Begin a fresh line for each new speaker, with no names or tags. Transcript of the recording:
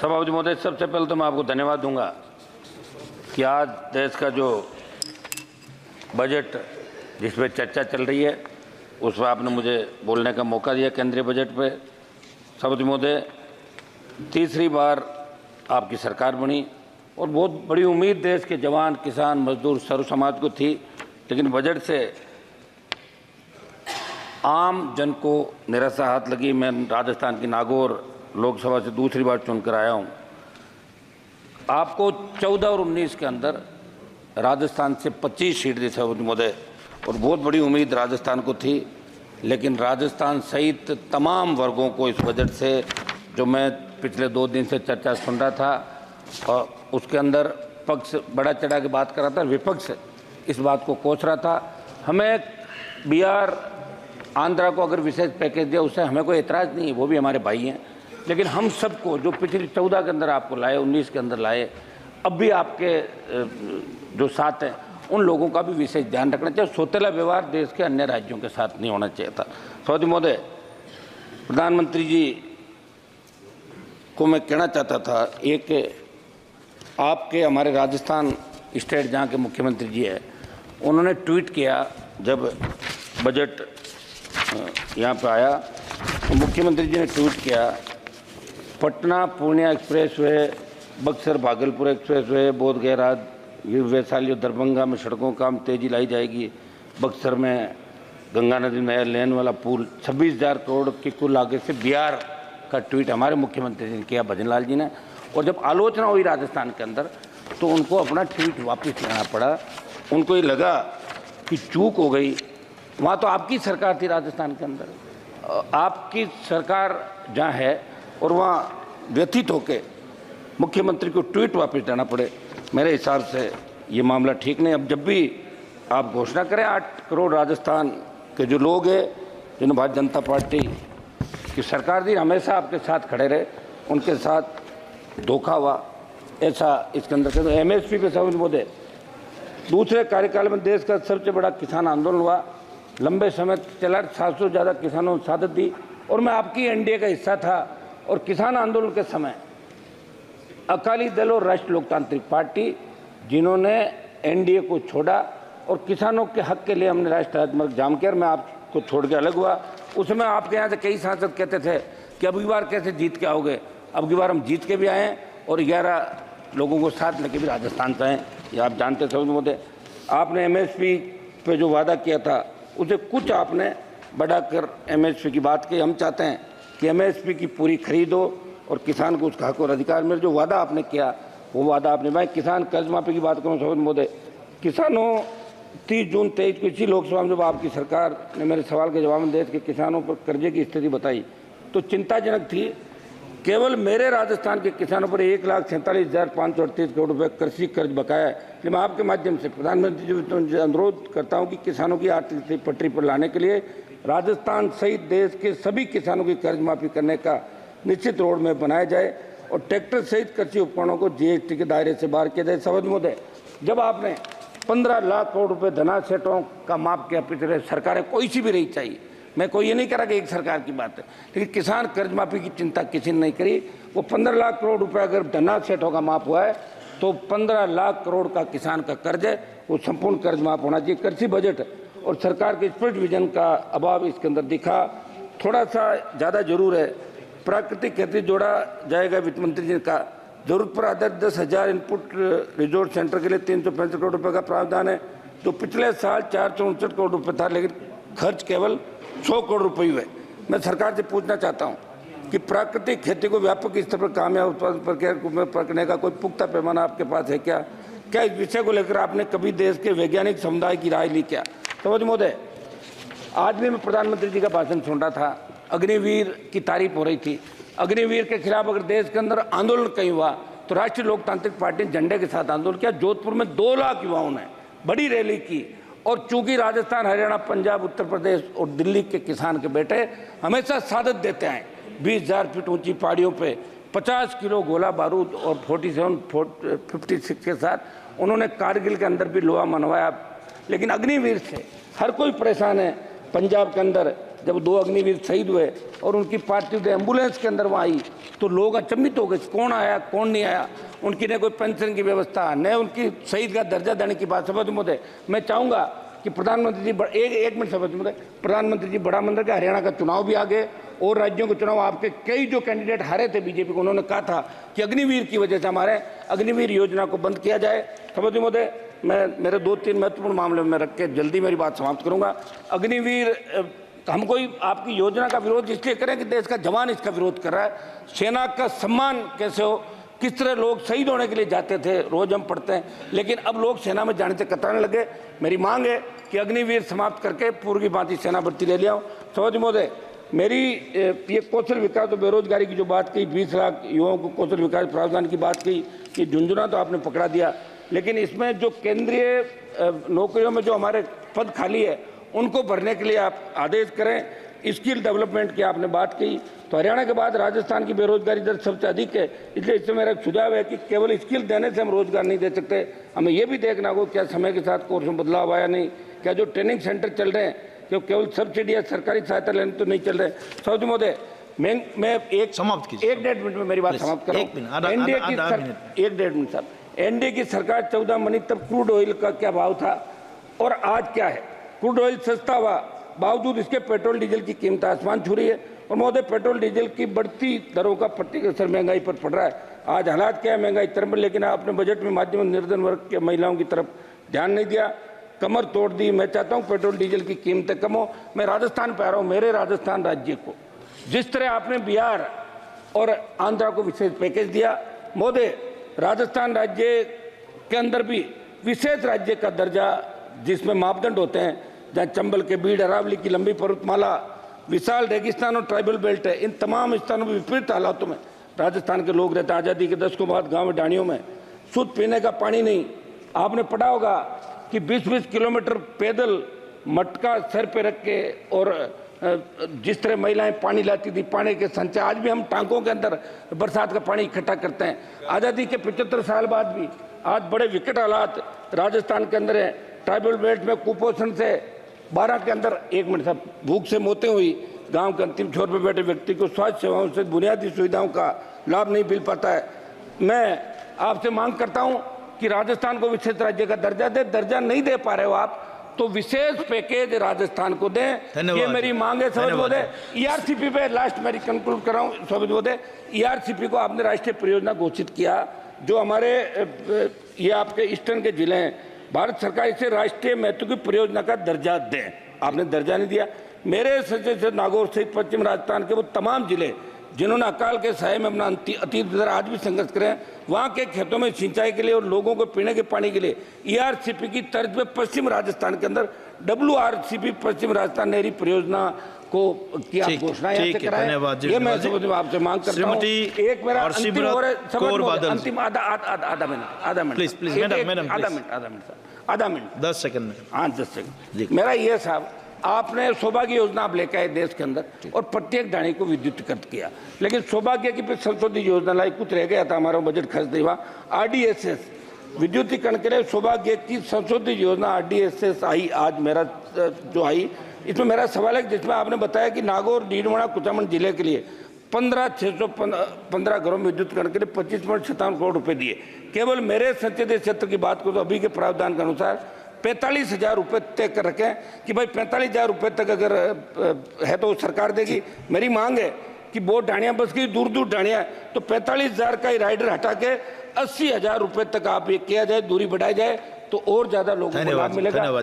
सभापति महोदय, सबसे पहले तो मैं आपको धन्यवाद दूंगा कि आज देश का जो बजट जिस पर चर्चा चल रही है उस पर आपने मुझे बोलने का मौका दिया। केंद्रीय बजट पे सभापति महोदय, तीसरी बार आपकी सरकार बनी और बहुत बड़ी उम्मीद देश के जवान, किसान, मजदूर, सर्व समाज को थी, लेकिन बजट से आम जन को निराशा हाथ लगी। मैं राजस्थान की नागौर लोकसभा से दूसरी बार चुनकर आया हूं। आपको 14 और 19 के अंदर राजस्थान से 25 सीट दी सभापति महोदय और बहुत बड़ी उम्मीद राजस्थान को थी, लेकिन राजस्थान सहित तमाम वर्गों को इस बजट से, जो मैं पिछले 2 दिन से चर्चा सुन रहा था और उसके अंदर पक्ष बड़ा चढ़ा के बात कर रहा था, विपक्ष इस बात को कोस रहा था। हमें बिहार, आंध्रा को अगर विशेष पैकेज दिया उससे हमें कोई एतराज़ नहीं है, वो भी हमारे भाई हैं, लेकिन हम सबको जो पिछली 14 के अंदर आपको लाए, 19 के अंदर लाए, अब भी आपके जो साथ हैं उन लोगों का भी विशेष ध्यान रखना चाहिए। सौतेला व्यवहार देश के अन्य राज्यों के साथ नहीं होना चाहिए था। सभापति महोदय, प्रधानमंत्री जी को मैं कहना चाहता था, एक आपके हमारे राजस्थान स्टेट जहाँ के मुख्यमंत्री जी है, उन्होंने ट्वीट किया जब बजट यहाँ पे आया तो मुख्यमंत्री जी ने ट्वीट किया, Patna Purnia expressway, Buxar Bhagalpur expressway, Bodhgaya Vaishali और दरभंगा में सड़कों का काम तेजी लाई जाएगी। बक्सर में गंगा नदी में लेन वाला पुल 26,000 करोड़ की कुल लागत से बिहार का ट्वीट हमारे मुख्यमंत्री जी ने किया, भजन लाल जी ने। और जब आलोचना हुई राजस्थान के अंदर तो उनको अपना ट्वीट वापस लेना पड़ा। उनको ये लगा कि चूक हो गई। वहाँ तो आपकी सरकार थी राजस्थान के अंदर, आपकी सरकार जहाँ है और वहाँ व्यथित होके मुख्यमंत्री को ट्वीट वापस लेना पड़े, मेरे हिसाब से ये मामला ठीक नहीं। अब जब भी आप घोषणा करें 8 करोड़ राजस्थान के जो लोग हैं जिन्होंने भारतीय जनता पार्टी की सरकार दी, हमेशा आपके साथ खड़े रहे, उनके साथ धोखा हुआ, ऐसा इसके अंदर कर। MSP पे सभापति महोदय, दूसरे कार्यकाल में देश का सबसे बड़ा किसान आंदोलन हुआ, लंबे समय चला, 700 से ज़्यादा किसानों ने शहादत दी और मैं आपकी NDA का हिस्सा था। और किसान आंदोलन के समय अकाली दल और राष्ट्रीय लोकतांत्रिक पार्टी जिन्होंने NDA को छोड़ा और किसानों के हक के लिए हमने राष्ट्रीय राजमार्ग जाम किया, मैं आपको छोड़ के अलग हुआ। उस समय आपके यहाँ से कई सांसद कहते थे कि अब की बार कैसे जीत के आओगे, अब की बार हम जीत के भी आए और 11 लोगों को साथ लेके भी राजस्थान से आए, ये आप जानते थे महोदय। आपने MSP पे जो वादा किया था उसे कुछ आपने बढ़ाकर MSP की बात की। हम चाहते हैं कि MSP की पूरी खरीद हो और किसान को उसका हक और अधिकार मिले। जो वादा आपने किया वो वादा आपने, मैं किसान कर्ज माफी की बात करूँ सभापति महोदय, किसानों 30 जून 23 को इसी लोकसभा में जब आपकी सरकार ने मेरे सवाल के जवाब में देश के किसानों पर कर्जे की स्थिति बताई तो चिंताजनक थी। केवल मेरे राजस्थान के किसानों पर 1,47,538 करोड़ रुपये कृषि कर्ज बकाया है। इसलिए मैं आपके माध्यम से प्रधानमंत्री जी से अनुरोध करता हूं कि किसानों की आर्थिक स्थिति पटरी पर लाने के लिए राजस्थान सहित देश के सभी किसानों की कर्ज माफी करने का निश्चित रोड मैप बनाया जाए और ट्रैक्टर सहित कृषि उपकरणों को GST के दायरे से बाहर किया जाए। सभापति महोदय, जब आपने 15 लाख करोड़ रुपये धनासेठों का माफ किया, पिछले सरकारें कोई सी भी रही चाहिए, मैं कोई ये नहीं कह रहा कि एक सरकार की बात है, लेकिन किसान कर्ज माफी की चिंता किसी ने नहीं करी। वो 15 लाख करोड़ रुपए अगर धनासेठों का माफ हुआ है तो 15 लाख करोड़ का किसान का कर्ज है, वो संपूर्ण कर्ज माफ होना चाहिए। कृषि बजट और सरकार के स्पष्ट विजन का अभाव इसके अंदर दिखा, थोड़ा सा ज़्यादा जरूर है। प्राकृतिक खेती जोड़ा जाएगा, वित्त मंत्री जी ने कहा, जरूरत पर आधारित 10,000 इनपुट रिसोर्स सेंटर के लिए 365 करोड़ रुपए का प्रावधान है, जो पिछले साल 469 करोड़ रुपए था, लेकिन खर्च केवल 100 करोड़ रुपए हुए। मैं सरकार से पूछना चाहता हूं कि प्राकृतिक खेती को व्यापक स्तर पर कामयाब उत्पादन प्रक्रिया करने का कोई पुख्ता पैमाना आपके पास है क्या? क्या इस विषय को लेकर आपने कभी देश के वैज्ञानिक समुदाय की राय ली क्या? सभापति महोदय, आज भी मैं प्रधानमंत्री जी का भाषण सुन रहा था, अग्निवीर की तारीफ हो रही थी। अग्निवीर के खिलाफ अगर देश के अंदर आंदोलन कहीं हुआ तो राष्ट्रीय लोकतांत्रिक पार्टी ने झंडे के साथ आंदोलन किया। जोधपुर में 2 लाख युवाओं ने बड़ी रैली की और चूंकि राजस्थान, हरियाणा, पंजाब, उत्तर प्रदेश और दिल्ली के किसान के बेटे हमेशा शहादत देते हैं, 20,000 फीट ऊंची पहाड़ियों पे 50 किलो गोला बारूद और 56 के साथ उन्होंने कारगिल के अंदर भी लोहा मनवाया। लेकिन अग्निवीर से हर कोई परेशान है। पंजाब के अंदर जब 2 अग्निवीर शहीद हुए और उनकी पार्थिव एम्बुलेंस के अंदर वहाँ आई तो लोग अचंभित हो गए, कौन आया कौन नहीं आया। उनकी न कोई पेंशन की व्यवस्था, न उनकी शहीद का दर्जा देने की बात। सभापति महोदय, मैं चाहूँगा कि प्रधानमंत्री जी एक मिनट सभापति महोदय, प्रधानमंत्री जी बड़ा मंदिर का हरियाणा का चुनाव भी आ गए और राज्यों के चुनाव आपके कई जो कैंडिडेट हारे थे बीजेपी को, उन्होंने कहा था कि अग्निवीर की वजह से हमारे अग्निवीर योजना को बंद किया जाए। सभापति महोदय, मैं मेरे 2-3 महत्वपूर्ण मामले में रख के जल्दी मेरी बात समाप्त करूंगा। अग्निवीर हम कोई आपकी योजना का विरोध इसलिए करें कि देश का जवान इसका विरोध कर रहा है। सेना का सम्मान कैसे हो, किस तरह लोग शहीद होने के लिए जाते थे, रोज हम पढ़ते हैं, लेकिन अब लोग सेना में जाने से कतराने लगे। मेरी मांग है कि अग्निवीर समाप्त करके पूर्व की भांति सेना भर्ती ले लिया। सभापति महोदय, मेरी ये कौशल विकास और बेरोजगारी की जो बात कही, 20 लाख युवाओं को कौशल विकास प्रावधान की बात कही, ये झुंझुना तो आपने पकड़ा दिया, लेकिन इसमें जो केंद्रीय नौकरियों में जो हमारे पद खाली है उनको भरने के लिए आप आदेश करें। स्किल डेवलपमेंट की आपने बात की, तो हरियाणा के बाद राजस्थान की बेरोजगारी दर सबसे अधिक है, इसलिए इससे मेरा सुझाव है कि केवल स्किल देने से हम रोजगार नहीं दे सकते, हमें यह भी देखना होगा क्या समय के साथ कोर्स में बदलाव आया नहीं, क्या जो ट्रेनिंग सेंटर चल रहे हैं कि केवल सब्सिडी या सरकारी सहायता लेने तो नहीं चल रहे। सभापति महोदय, मैं एक
समाप्त कीजिए,
1-1.5 मिनट में मेरी बात समाप्त करूँ। एनडीए की 1-1.5 मिनट साहब, एनडीए की सरकार 14 मनी तब क्रूड ऑयल का क्या भाव था और आज क्या है। क्रूड ऑयल सस्ता हुआ, बावजूद इसके पेट्रोल डीजल की कीमत आसमान छू रही है। और महोदय, पेट्रोल डीजल की बढ़ती दरों का पट्टी का असर महंगाई पर पड़ रहा है। आज हालात क्या है, महंगाई तरफ, लेकिन आपने बजट में माध्यम निर्धन वर्ग के महिलाओं की तरफ ध्यान नहीं दिया, कमर तोड़ दी। मैं चाहता हूं पेट्रोल डीजल की कीमतें कम हो। मैं राजस्थान पे आ रहा हूं, मेरे राजस्थान राज्य को जिस तरह आपने बिहार और आंध्रा को विशेष पैकेज दिया, महोदय राजस्थान राज्य के अंदर भी विशेष राज्य का दर्जा, जिसमें मापदंड होते हैं, जहाँ चंबल के बीड़ अरावली की लंबी पर्वतमाला, विशाल रेगिस्तान और ट्राइबल बेल्ट है, इन तमाम स्थानों में विपरीत हालातों में राजस्थान के लोग रहते हैं। आज़ादी के दशकों बाद गाँव में डाणियों में शुद्ध पीने का पानी नहीं। आपने पढ़ा होगा कि 20-20 किलोमीटर पैदल मटका सर पे रख के और जिस तरह महिलाएं पानी लाती थी, पानी के संचय, आज भी हम टांकों के अंदर बरसात का पानी इकट्ठा करते हैं। आज़ादी के 75 साल बाद भी आज बड़े विकट हालात राजस्थान के अंदर है। ट्राइबल बेल्ट में कुपोषण से 12 के अंदर 1 मिनट साहब, भूख से मौतें हुई। गांव के अंतिम छोर पर बैठे व्यक्ति को स्वास्थ्य सेवाओं से बुनियादी सुविधाओं का लाभ नहीं मिल पाता है। मैं आपसे मांग करता हूं कि राजस्थान को विशेष राज्य का दर्जा दे। दर्जा नहीं दे पा रहे हो आप, तो विशेष पैकेज राजस्थान को दें, ये मेरी मांग है। सभापति महोदय, ईआरसीपी पे लास्ट मेरी कंक्लूड कर रहा हूं। सभापति महोदय, ईआरसीपी को आपने राष्ट्रीय परियोजना घोषित किया, जो हमारे ये आपके ईस्टर्न के जिले हैं, भारत सरकार इसे राष्ट्रीय महत्व की परियोजना का दर्जा दें। आपने दर्जा नहीं दिया। मेरे सचिव नागौर सहित पश्चिम राजस्थान के वो तमाम जिले जिन्होंने अकाल के साये में अपना अतीत गुजरा, आज भी संघर्ष करें, वहाँ के खेतों में सिंचाई के लिए और लोगों को पीने के पानी के लिए ईआरसीपी की तर्ज पे पश्चिम राजस्थान के अंदर WRCP पश्चिम राजस्थान नहरी परियोजना को की आप घोषणा यहाँ से कराएं। ये मैं आपसे मांग करता हूँ। एक मेरा अंतिम और अंतिम आधा मिनट
10 सेकंड में।
हाँ 10 सेकंड। मेरा ये साहब, आपने सौभाग्य योजना आप लेकर आए देश के अंदर और प्रत्येक डाणी को विद्युतीकृत किया, लेकिन सौभाग्य की फिर संशोधित योजना लाई, कुछ रह गया था, हमारा बजट खर्च नहीं हुआ। RDSS विद्युतीकरण के लिए सौभाग्य की संशोधित योजना RDSS आई, आज मेरा जो आई, इसमें मेरा सवाल है, जिसमें आपने बताया कि नागौर, डीडवाना, कुचामन जिले के लिए 15,615 घरों में विद्युतीकरण के लिए 25.57 करोड़ रुपए दिए। केवल मेरे संसदीय क्षेत्र की बात करो तो अभी के प्रावधान के अनुसार 45,000 रुपये तय कर रखें कि भाई 45,000 रुपये तक अगर है तो सरकार देगी। मेरी मांग है कि बहुत डाणियाँ बस गई, दूर दूर डाणियाँ, तो 45,000 का ही राइडर हटा के 80,000 रुपये तक आप ये किया जाए, दूरी बढ़ाई जाए, तो और ज़्यादा लोगों को लाभ मिलेगा।